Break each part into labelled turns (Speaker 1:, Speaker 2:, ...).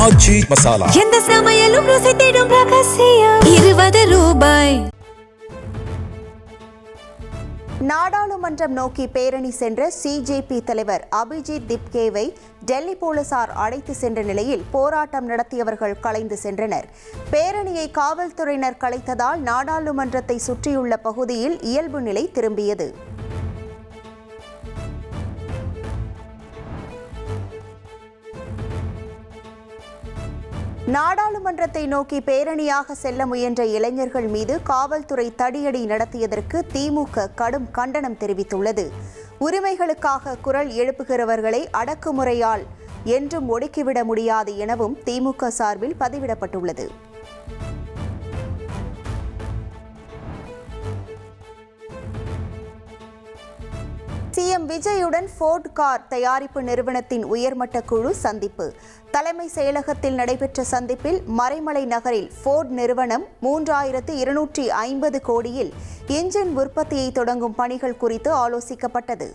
Speaker 1: ஆச்சி மசாலா.
Speaker 2: எந்த சமையலும் ருசி தேடும் ரகசியம். 20 ரூபாய்.
Speaker 3: நாடாளுமன்றம் நோக்கி பேரணி சென்ற சிஜேபி தலைவர் அபிஜித் திப்கேவை டெல்லி போலீசார் அழைத்து சென்ற நிலையில் போராட்டம் நடத்தியவர்கள் கலைந்து சென்றனர். பேரணியை காவல்துறையினர் கலைத்ததால் நாடாளுமன்றத்தை சுற்றியுள்ள பகுதியில் இயல்பு நிலை திரும்பியது. நாடாளுமன்றத்தை நோக்கி பேரணியாக செல்ல முயன்ற இளைஞர்கள் மீது காவல்துறை தடியடி நடத்தியதற்கு திமுக கடும் கண்டனம் தெரிவித்துள்ளது. உரிமைகளுக்காக குரல் எழுப்புகிறவர்களை அடக்குமுறையால் என்றும் ஒடுக்கிவிட முடியாது எனவும் திமுக சார்பில் பதிவிடப்பட்டுள்ளது. சிஎம் விஜயுடன் ஃபோர்ட் கார் தயாரிப்பு நிறுவனத்தின் உயர்மட்ட குழு சந்திப்பு. தலைமை செயலகத்தில் நடைபெற்ற சந்திப்பில் மறைமலை நகரில் ஃபோர்ட் நிறுவனம் 3250 கோடியில் என்ஜின் உற்பத்தியை தொடங்கும் பணிகள் குறித்து ஆலோசிக்கப்பட்டது.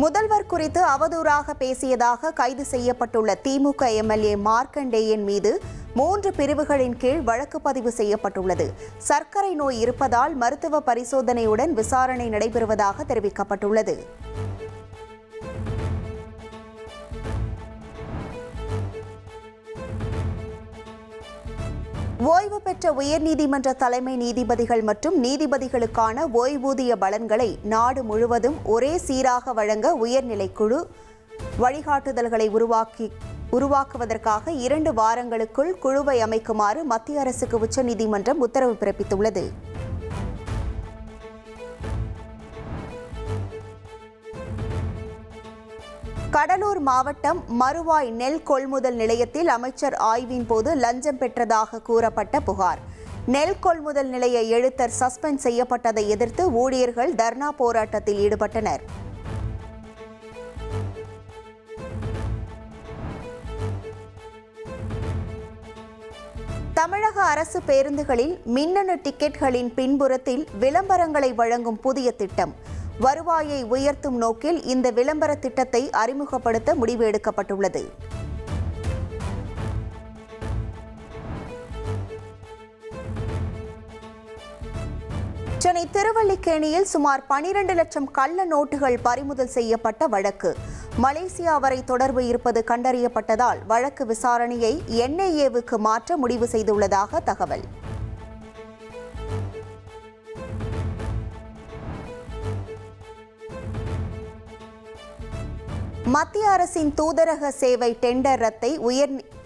Speaker 3: முதல்வர் குறித்து அவதூறாக பேசியதாக கைது செய்யப்பட்டுள்ள திமுக எம்எல்ஏ மார்க்கண்டேயன் மீது 3 பிரிவுகளின் கீழ் வழக்கு பதிவு செய்யப்பட்டுள்ளது. சர்க்கரை நோய் இருப்பதால் மருத்துவ பரிசோதனையுடன் விசாரணை நடைபெறுவதாக தெரிவிக்கப்பட்டுள்ளது. ஓய்வு பெற்ற உயர்நீதிமன்ற தலைமை நீதிபதிகள் மற்றும் நீதிபதிகளுக்கான ஓய்வூதிய பலன்களை நாடு முழுவதும் ஒரே சீராக வழங்க உயர்நிலைக்குழு வழிகாட்டுதல்களை உருவாக்குவதற்காக 2 வாரங்களுக்குள் குழுவை அமைக்குமாறு மத்திய அரசுக்கு உச்சநீதிமன்றம் உத்தரவு பிறப்பித்துள்ளது. கடலூர் மாவட்டம் மறுவாய் நெல் கொள்முதல் நிலையத்தில் அமைச்சர் ஆய்வின் போது லஞ்சம் பெற்றதாக கூறப்பட்ட புகார். நெல் கொள்முதல் நிலைய எழுத்தர் சஸ்பெண்ட் செய்யப்பட்டதை எதிர்த்து ஊழியர்கள் தர்ணா போராட்டத்தில் ஈடுபட்டனர். தமிழக அரசு பேருந்துகளில் மின்னணு டிக்கெட்களின் பின்புறத்தில் விளம்பரங்களை வழங்கும் புதிய திட்டம். வருவாயை உயர்த்தும் நோக்கில் இந்த விளம்பர திட்டத்தை அறிமுகப்படுத்த முடிவு எடுக்கப்பட்டுள்ளது. சென்னை திருவல்லிக்கேணியில் சுமார் 12 லட்சம் கள்ள நோட்டுகள் பறிமுதல் செய்யப்பட்ட வழக்கு. மலேசியா வரை தொடர்பு இருப்பது கண்டறியப்பட்டதால் வழக்கு விசாரணையை என்ஐஏவுக்கு மாற்ற முடிவு செய்துள்ளதாக தகவல். மத்திய அரசின் தூதரக சேவை டெண்டர் ரத்தை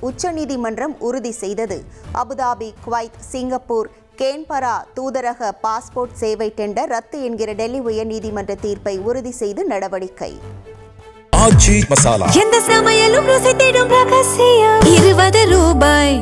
Speaker 3: உச்சநீதிமன்றம் உறுதி செய்தது. அபுதாபி, குவைத், சிங்கப்பூர், கேன்பரா தூதரக பாஸ்போர்ட் சேவை டெண்டர் ரத்து என்கிற டெல்லி உயர்நீதிமன்ற தீர்ப்பை உறுதி செய்து நடவடிக்கை.
Speaker 1: ஆச்சி மசாலா.
Speaker 2: எந்த சமையலும் ருசி தேடும் ரகசியம். 20 ரூபாய்.